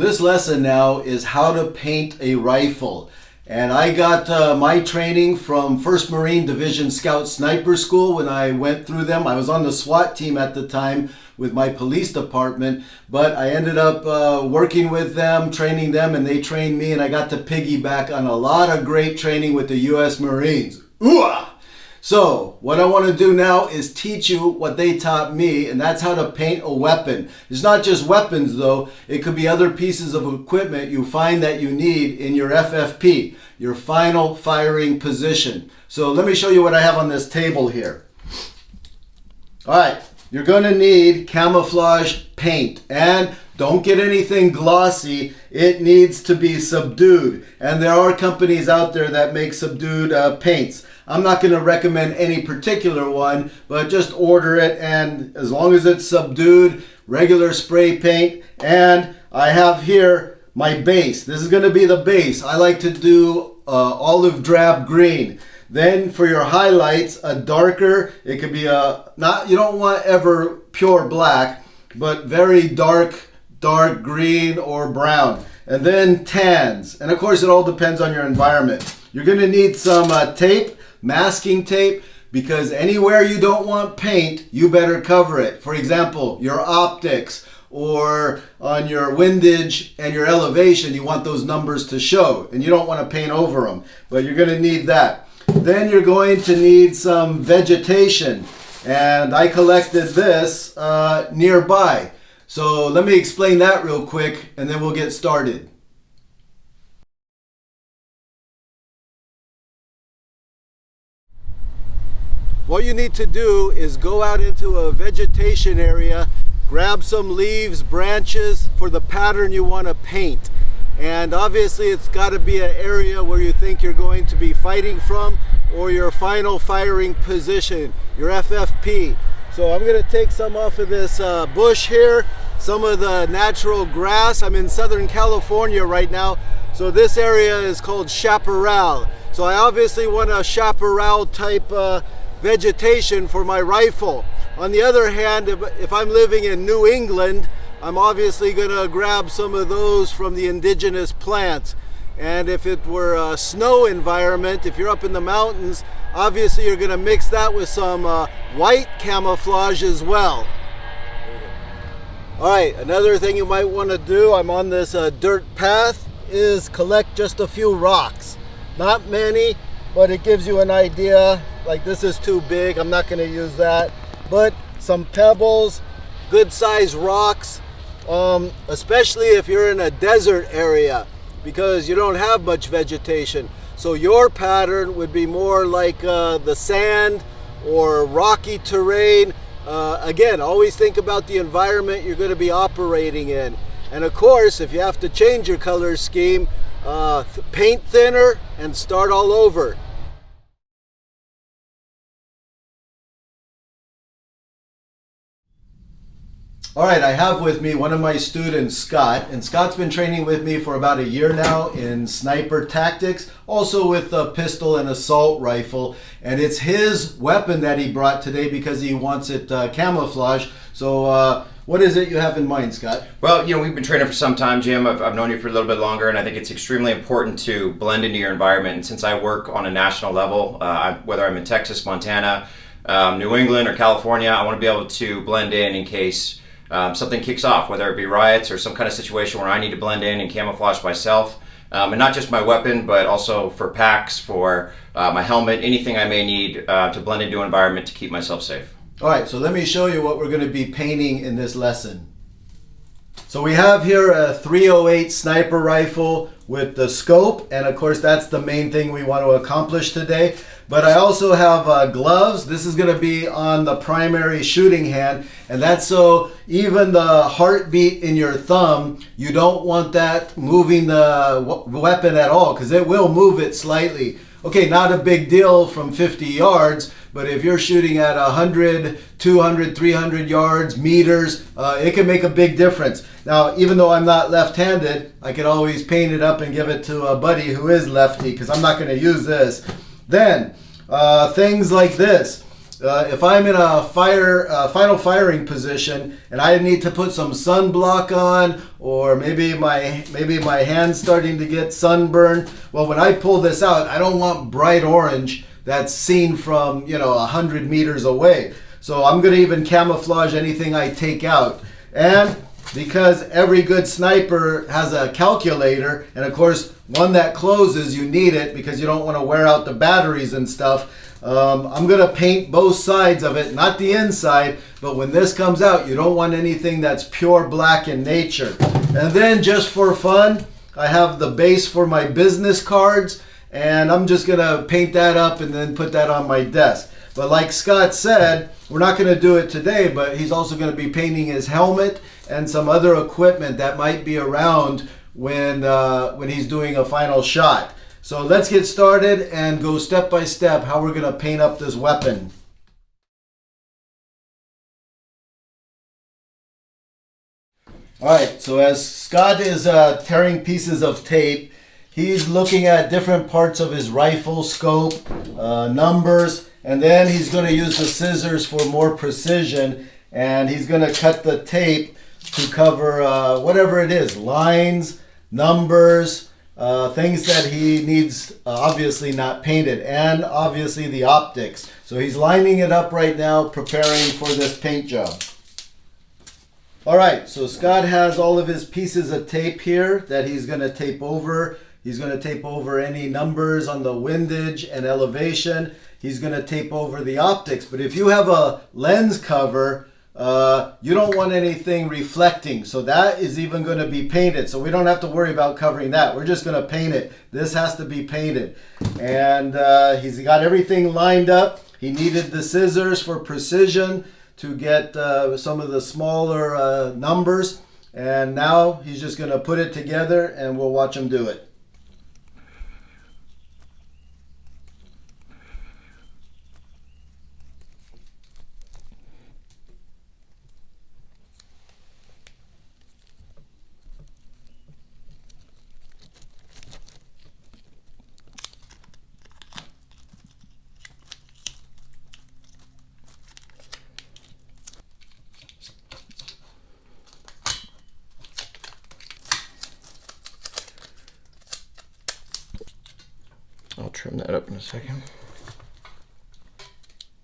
this lesson now is how to paint a rifle. And I got my training from 1st Marine Division Scout Sniper School when I went through them. I was on the SWAT team at the time with my police department, but I ended up working with them, training them, and they trained me, and I got to piggyback on a lot of great training with the U.S. Marines. Ooh-ah! So what I want to do now is teach you what they taught me, and that's how to paint a weapon. It's not just weapons though, it could be other pieces of equipment you find that you need in your FFP, your final firing position. So let me show you what I have on this table here. Alright, you're going to need camouflage paint, and don't get anything glossy. It needs to be subdued, and there are companies out there that make subdued paints. I'm not going to recommend any particular one, but just order it, and as long as it's subdued, regular spray paint. And I have here my base. This is going to be the base. I like to do olive drab green. Then for your highlights, a darker, it could be you don't want ever pure black, but very dark green or brown. And then tans. And of course it all depends on your environment. You're going to need some tape, masking tape, because anywhere you don't want paint, you better cover it. For example, your optics or on your windage and your elevation, you want those numbers to show, and you don't want to paint over them, but you're going to need that. Then you're going to need some vegetation, and I collected this nearby. So let me explain that real quick, and then we'll get started. What you need to do is go out into a vegetation area, grab some leaves, branches for the pattern you want to paint. And obviously it's got to be an area where you think you're going to be fighting from, or your final firing position, your FFP. So I'm going to take some off of this bush here, some of the natural grass. I'm in Southern California right now, so this area is called chaparral. So I obviously want a chaparral type vegetation for my rifle. On the other hand, if I'm living in New England, I'm obviously going to grab some of those from the indigenous plants. And if it were a snow environment, if you're up in the mountains, obviously you're going to mix that with some white camouflage as well. Alright, another thing you might want to do, I'm on this dirt path, is collect just a few rocks. Not many, but it gives you an idea. Like this is too big, I'm not going to use that. But some pebbles, good sized rocks, especially if you're in a desert area, because you don't have much vegetation. So your pattern would be more like the sand or rocky terrain. Again, always think about the environment you're going to be operating in. And of course, if you have to change your color scheme, paint thinner and start all over. All right, I have with me one of my students, Scott, and Scott's been training with me for about a year now in sniper tactics, also with a pistol and assault rifle, and it's his weapon that he brought today because he wants it camouflage. So what is it you have in mind, Scott? Well, we've been training for some time, Jim. I've known you for a little bit longer, and I think it's extremely important to blend into your environment. And since I work on a national level, whether I'm in Texas, Montana, New England, or California, I want to be able to blend in case something kicks off, whether it be riots or some kind of situation where I need to blend in and camouflage myself. And not just my weapon, but also for packs, for my helmet, anything I may need to blend into an environment to keep myself safe. All right, so let me show you what we're going to be painting in this lesson. So we have here a 308 sniper rifle with the scope, and of course that's the main thing we want to accomplish today. But I also have gloves. This is going to be on the primary shooting hand, and that's so even the heartbeat in your thumb, you don't want that moving the weapon at all, because it will move it slightly. Okay, not a big deal from 50 yards, but if you're shooting at 100, 200, 300 yards, meters, it can make a big difference. Now, even though I'm not left-handed, I could always paint it up and give it to a buddy who is lefty, because I'm not going to use this. Then, things like this. if I'm in a final firing position and I need to put some sunblock on, or maybe my hand's starting to get sunburned, well, when I pull this out, I don't want bright orange that's seen from 100 meters away. So I'm going to even camouflage anything I take out. And because every good sniper has a calculator, and of course one that closes, you need it because you don't want to wear out the batteries and stuff. I'm going to paint both sides of it, not the inside, but when this comes out, you don't want anything that's pure black in nature. And then just for fun, I have the base for my business cards, and I'm just going to paint that up and then put that on my desk. But like Scott said, we're not going to do it today, but he's also going to be painting his helmet and some other equipment that might be around when he's doing a final shot. So let's get started and go step by step how we're going to paint up this weapon. Alright, so as Scott is tearing pieces of tape, he's looking at different parts of his rifle scope, numbers, and then he's going to use the scissors for more precision, and he's going to cut the tape to cover whatever it is, lines, numbers, things that he needs obviously not painted, and obviously the optics. So he's lining it up right now, preparing for this paint job. Alright, so Scott has all of his pieces of tape here that he's going to tape over. He's going to tape over any numbers on the windage and elevation. He's going to tape over the optics. But if you have a lens cover, you don't want anything reflecting. So that is even going to be painted. So we don't have to worry about covering that. We're just going to paint it. This has to be painted. And he's got everything lined up. He needed the scissors for precision to get some of the smaller numbers. And now he's just going to put it together and we'll watch him do it. I'll trim that up in a second.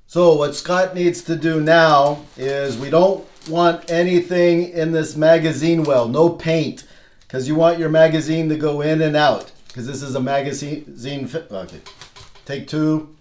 So what Scott needs to do now is we don't want anything in this magazine well, no paint, because you want your magazine to go in and out, because this is a magazine. Okay, take two.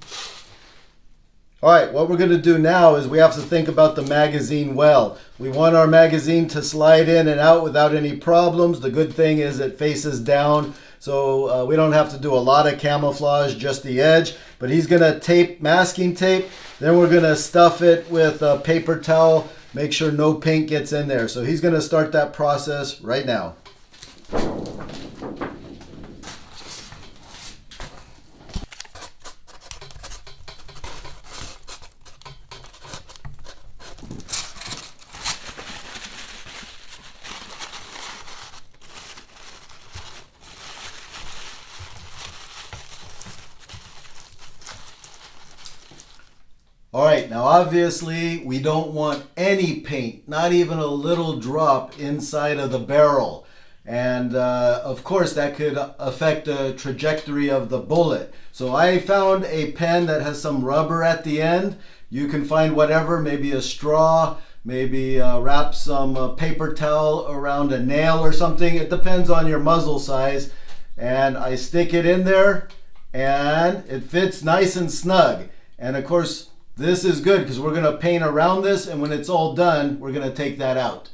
All right, what we're going to do now is we have to think about the magazine well. We want our magazine to slide in and out without any problems. The good thing is it faces down, so we don't have to do a lot of camouflage, just the edge. But he's going to tape, masking tape. Then we're going to stuff it with a paper towel, make sure no paint gets in there. So he's going to start that process right now. All right, now obviously we don't want any paint, not even a little drop inside of the barrel. And of course that could affect the trajectory of the bullet. So I found a pen that has some rubber at the end. You can find whatever, maybe a straw, maybe wrap some paper towel around a nail or something. It depends on your muzzle size. And I stick it in there and it fits nice and snug. And of course, this is good because we're going to paint around this, and when it's all done, we're going to take that out.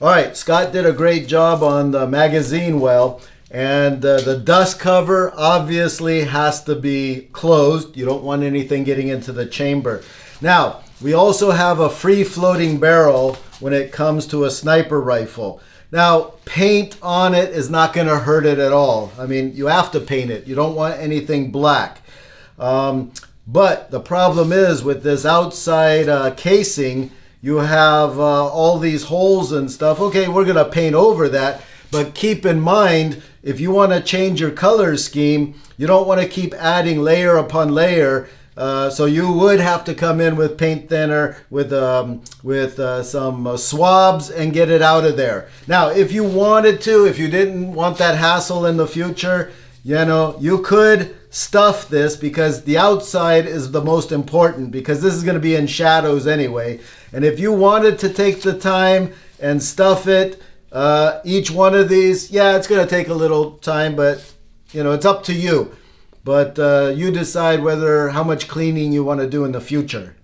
All right, Scott did a great job on the magazine well, and the dust cover obviously has to be closed. You don't want anything getting into the chamber. Now, we also have a free-floating barrel when it comes to a sniper rifle. Now, paint on it is not going to hurt it at all. I mean, you have to paint it. You don't want anything black. But the problem is with this outside casing, you have all these holes and stuff. Okay, we're going to paint over that. But keep in mind, if you want to change your color scheme, you don't want to keep adding layer upon layer So you would have to come in with paint thinner, with some swabs, and get it out of there. Now, if you wanted to, if you didn't want that hassle in the future, you could stuff this, because the outside is the most important, because this is going to be in shadows anyway. And if you wanted to take the time and stuff it, each one of these, yeah, it's going to take a little time, but it's up to you. But you decide how much cleaning you want to do in the future.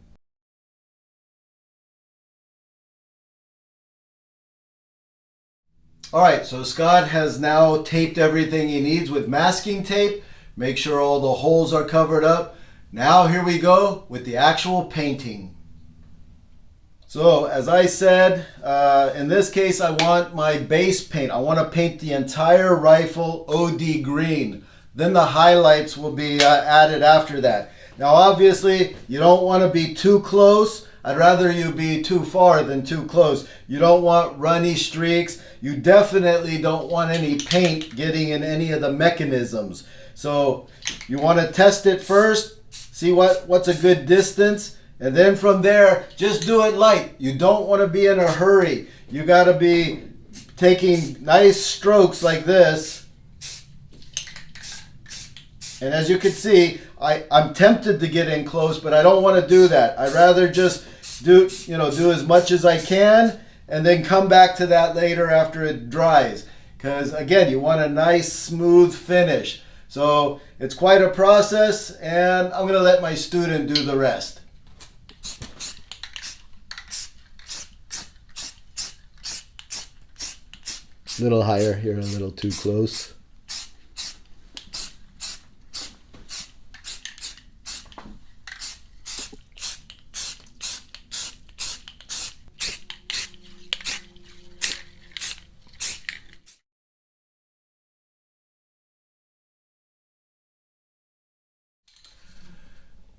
All right, so Scott has now taped everything he needs with masking tape. Make sure all the holes are covered up. Now here we go with the actual painting. So as I said, in this case I want my base paint. I want to paint the entire rifle OD green. Then the highlights will be added after that. Now obviously you don't want to be too close. I'd rather you be too far than too close. You don't want runny streaks. You definitely don't want any paint getting in any of the mechanisms. So you want to test it first, see what's a good distance, and then from there, just do it light. You don't want to be in a hurry. You got to be taking nice strokes like this. And as you can see, I'm tempted to get in close, but I don't want to do that. I'd rather just do as much as I can, and then come back to that later after it dries. Because again, you want a nice smooth finish. So it's quite a process, and I'm going to let my student do the rest. A little higher here, a little too close.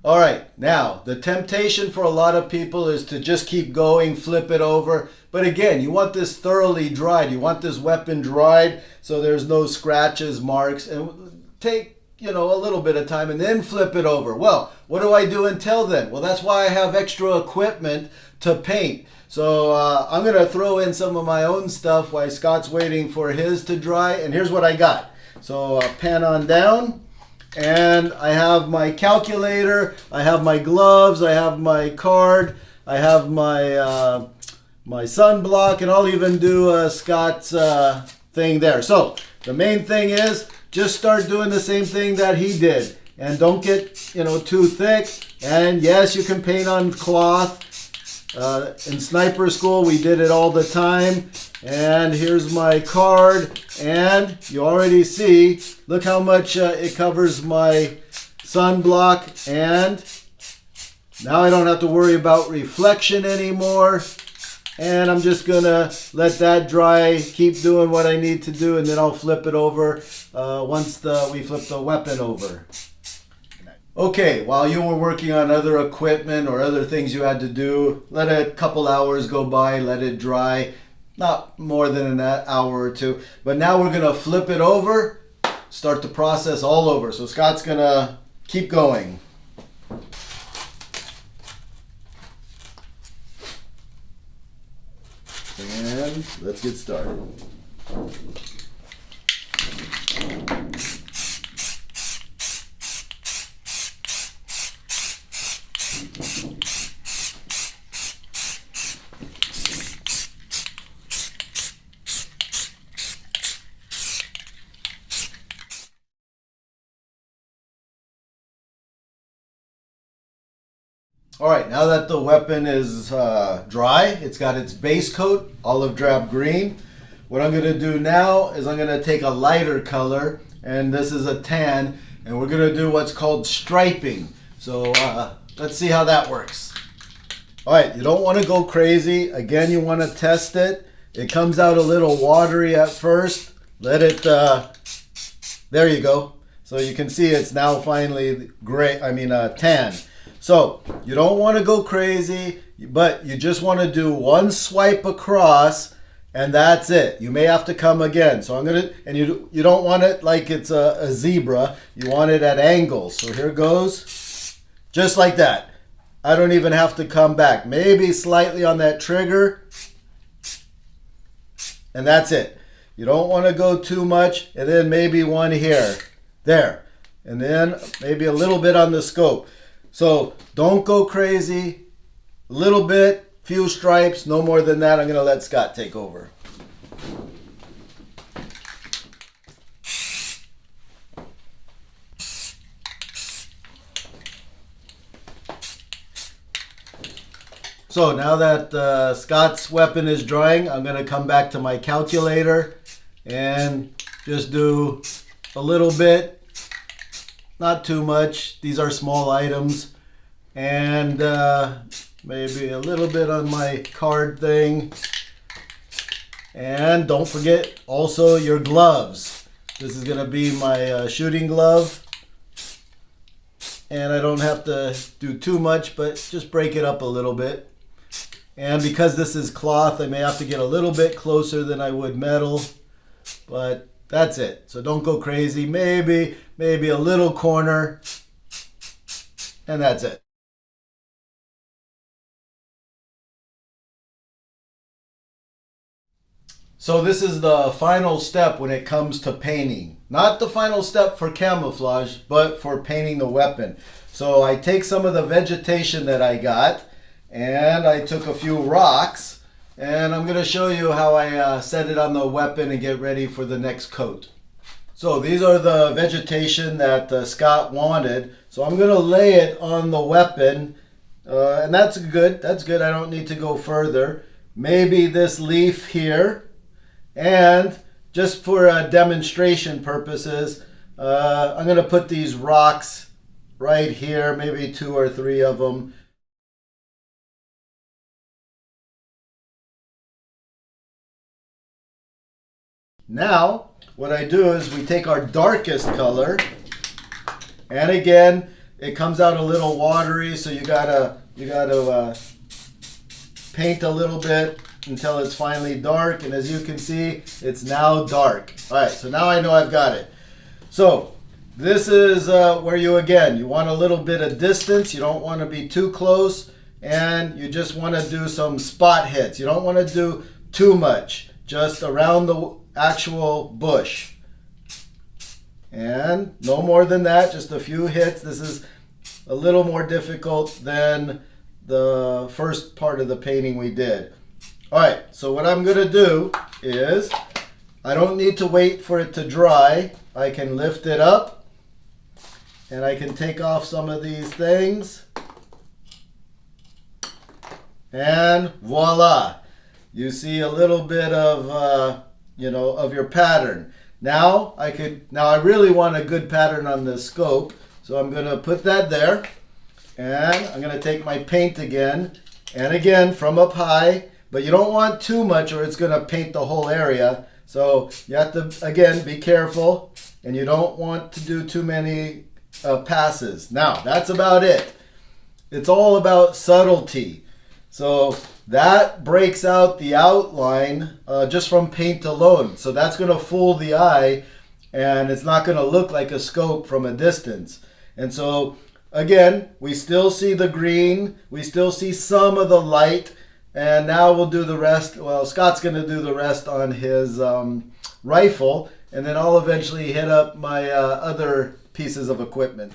All right, now the temptation for a lot of people is to just keep going, flip it over. But again, you want this thoroughly dried. You want this weapon dried so there's no scratches, marks, and take a little bit of time and then flip it over. Well, what do I do until then? Well, that's why I have extra equipment to paint. So I'm going to throw in some of my own stuff while Scott's waiting for his to dry. And here's what I got. So pan on down. And I have my calculator, I have my gloves, I have my card, I have my my sunblock, and I'll even do Scott's thing there. So the main thing is just start doing the same thing that he did, and don't get too thick. And yes, you can paint on cloth. In sniper school, we did it all the time. And here's my card, and you already see, look how much it covers my sunblock, and now I don't have to worry about reflection anymore. And I'm just gonna let that dry, keep doing what I need to do, and then I'll flip it over once we flip the weapon over. Okay, while you were working on other equipment or other things you had to do, let a couple hours go by, let it dry. Not more than an hour or two. But now we're going to flip it over, start the process all over. So Scott's going to keep going. And let's get started. All right, now that the weapon is dry, it's got its base coat, olive drab green. What I'm going to do now is I'm going to take a lighter color, and this is a tan, and we're going to do what's called striping. So let's see how that works. All right, you don't want to go crazy. Again, you want to test it. It comes out a little watery at first. Let it, there you go. So you can see it's now finally tan. So you don't want to go crazy, but you just want to do one swipe across, and that's it. You may have to come again. So I'm gonna, and you don't want it like it's a zebra. You want it at angles. So here goes. Just like that. I don't even have to come back. Maybe slightly on that trigger. And that's it. You don't want to go too much. And then maybe one here. There. And then maybe a little bit on the scope. So don't go crazy. A little bit, few stripes, no more than that. I'm going to let Scott take over. So now that Scott's weapon is drying, I'm going to come back to my calculator and just do a little bit, not too much. These are small items. And maybe a little bit on my card thing. And don't forget also your gloves. This is going to be my shooting glove. And I don't have to do too much, but just break it up a little bit. And because this is cloth, I may have to get a little bit closer than I would metal. But that's it. So don't go crazy. Maybe a little corner. And that's it. So this is the final step when it comes to painting. Not the final step for camouflage, but for painting the weapon. So I take some of the vegetation that I got, and I took a few rocks, and I'm going to show you how I set it on the weapon and get ready for the next coat. So these are the vegetation that Scott wanted. So I'm going to lay it on the weapon, and that's good. That's good. I don't need to go further. Maybe this leaf here. And just for demonstration purposes, I'm going to put these rocks right here, maybe 2 or 3 of them. Now, what I do is we take our darkest color, and again, it comes out a little watery, so you gotta paint a little bit until it's finally dark, and as you can see, it's now dark. All right, so now I know I've got it. So this is where you want a little bit of distance. You don't want to be too close, and you just want to do some spot hits. You don't want to do too much, just around the actual bush. And no more than that, just a few hits. This is a little more difficult than the first part of the painting we did. All right, so what I'm going to do is, I don't need to wait for it to dry. I can lift it up, and I can take off some of these things. And voila! You see a little bit of, of your pattern. Now I really want a good pattern on this scope, so I'm going to put that there, and I'm going to take my paint again, and again from up high. But you don't want too much or it's going to paint the whole area. So you have to, again, be careful. And you don't want to do too many passes. Now, that's about it. It's all about subtlety. So that breaks out the outline just from paint alone. So that's going to fool the eye. And it's not going to look like a scope from a distance. And so, again, we still see the green. We still see some of the light. And now we'll do the rest. Well, Scott's going to do the rest on his rifle. And then I'll eventually hit up my other pieces of equipment.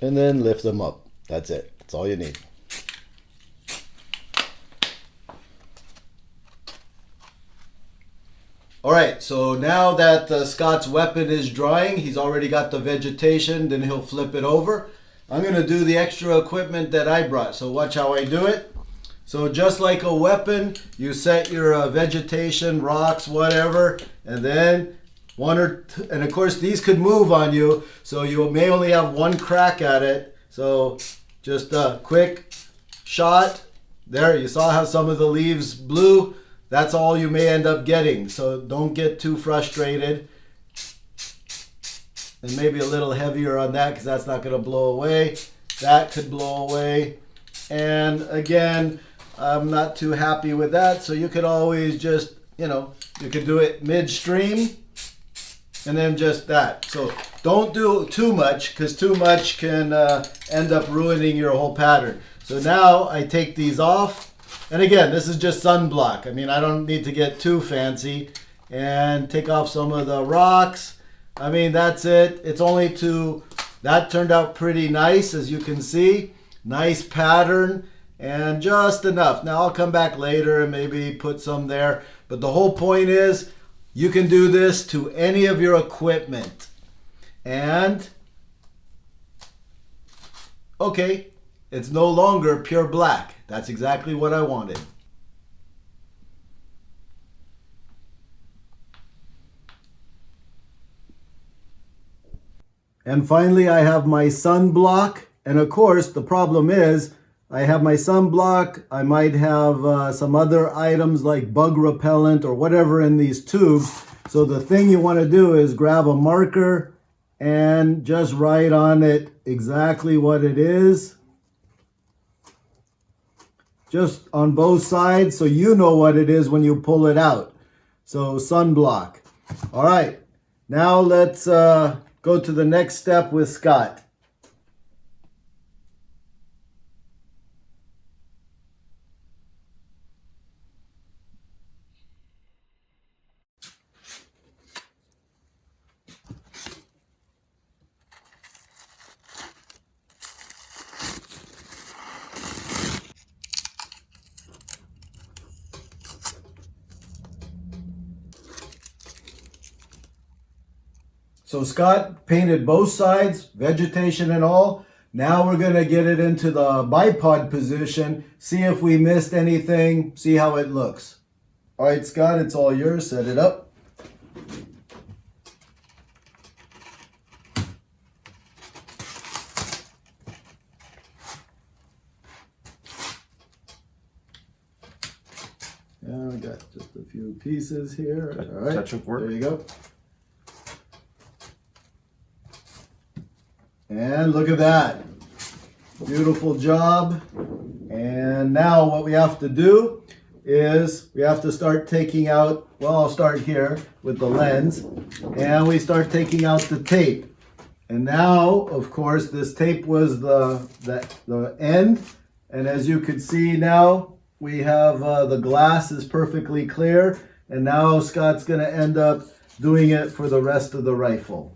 And then lift them up. That's it. That's all you need. All right, so now that Scott's weapon is drying, he's already got the vegetation, then he'll flip it over. I'm going to do the extra equipment that I brought, so watch how I do it. So just like a weapon, you set your vegetation, rocks, whatever, and then and of course these could move on you, so you may only have one crack at it. So just a quick shot. There, you saw how some of the leaves blew. That's all you may end up getting, so don't get too frustrated. And maybe a little heavier on that because that's not going to blow away. that could blow away. And again, I'm not too happy with that, so you could always just, you could do it midstream and then just that. So don't do too much, because too much can end up ruining your whole pattern. So now I take these off. And again, this is just sunblock. I mean, I don't need to get too fancy. And take off some of the rocks. I mean, that's it. It's only that turned out pretty nice, as you can see. Nice pattern and just enough. Now I'll come back later and maybe put some there. But the whole point is you can do this to any of your equipment. And, okay, it's no longer pure black. That's exactly what I wanted. And finally, I have my sunblock. And of course, the problem is I have my sunblock. I might have some other items like bug repellent or whatever in these tubes. So the thing you want to do is grab a marker and just write on it exactly what it is. Just on both sides, so you know what it is when you pull it out. So sunblock. All right, now let's go to the next step with Scott. So Scott painted both sides, vegetation and all. Now we're going to get it into the bipod position, see if we missed anything, see how it looks. All right, Scott, it's all yours. Set it up. Yeah, I got just a few pieces here. All right, touch of work. There you go. And look at that. Beautiful job. And now what we have to do is we have to start taking out, well, I'll start here with the lens, and we start taking out the tape. And now, of course, this tape was the end. And as you can see now, we have the glass is perfectly clear. And now Scott's going to end up doing it for the rest of the rifle.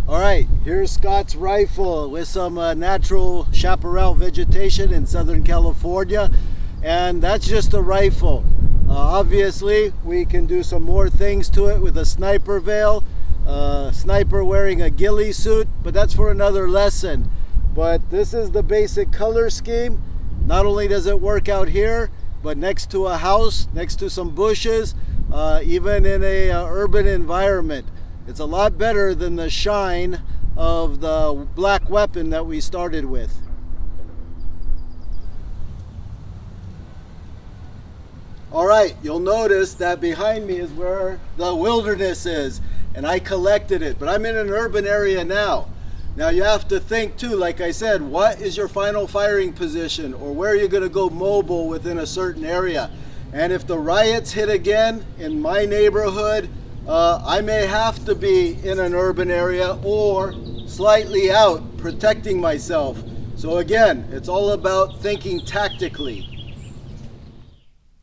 All right, here's Scott's rifle with some natural chaparral vegetation in Southern California. And that's just the rifle. Obviously, we can do some more things to it with a sniper veil, sniper wearing a ghillie suit, but that's for another lesson. But this is the basic color scheme. Not only does it work out here, but next to a house, next to some bushes, even in a urban environment. It's a lot better than the shine of the black weapon that we started with. All right, you'll notice that behind me is where the wilderness is, and I collected it, but I'm in an urban area now. Now you have to think too, like I said, what is your final firing position, or where are you gonna go mobile within a certain area? And if the riots hit again in my neighborhood, I may have to be in an urban area or slightly out protecting myself. So again, it's all about thinking tactically.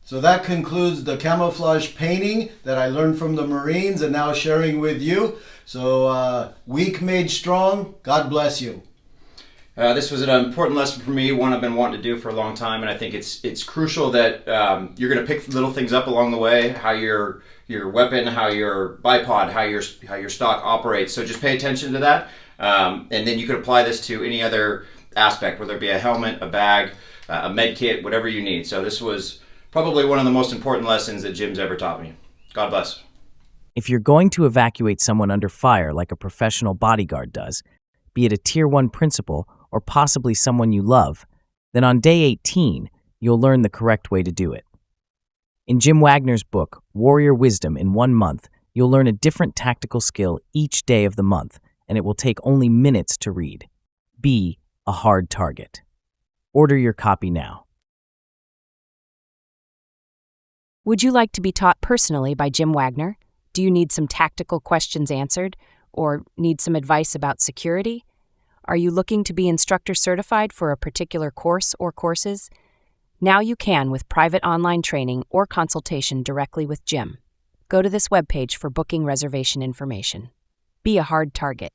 So that concludes the camouflage painting that I learned from the Marines and now sharing with you. So weak made strong. God bless you. This was an important lesson for me, one I've been wanting to do for a long time, and I think it's crucial that you're going to pick little things up along the way, how your weapon, how your bipod, how your stock operates. So just pay attention to that, and then you could apply this to any other aspect, whether it be a helmet, a bag, a med kit, whatever you need. So this was probably one of the most important lessons that Jim's ever taught me. God bless. If you're going to evacuate someone under fire like a professional bodyguard does, be it a Tier 1 principal or possibly someone you love, then on day 18, you'll learn the correct way to do it. In Jim Wagner's book, Warrior Wisdom in 1 month, you'll learn a different tactical skill each day of the month, and it will take only minutes to read. Be a hard target. Order your copy now. Would you like to be taught personally by Jim Wagner? Do you need some tactical questions answered? Or need some advice about security? Are you looking to be instructor certified for a particular course or courses? Now you can with private online training or consultation directly with Jim. Go to this webpage for booking reservation information. Be a hard target.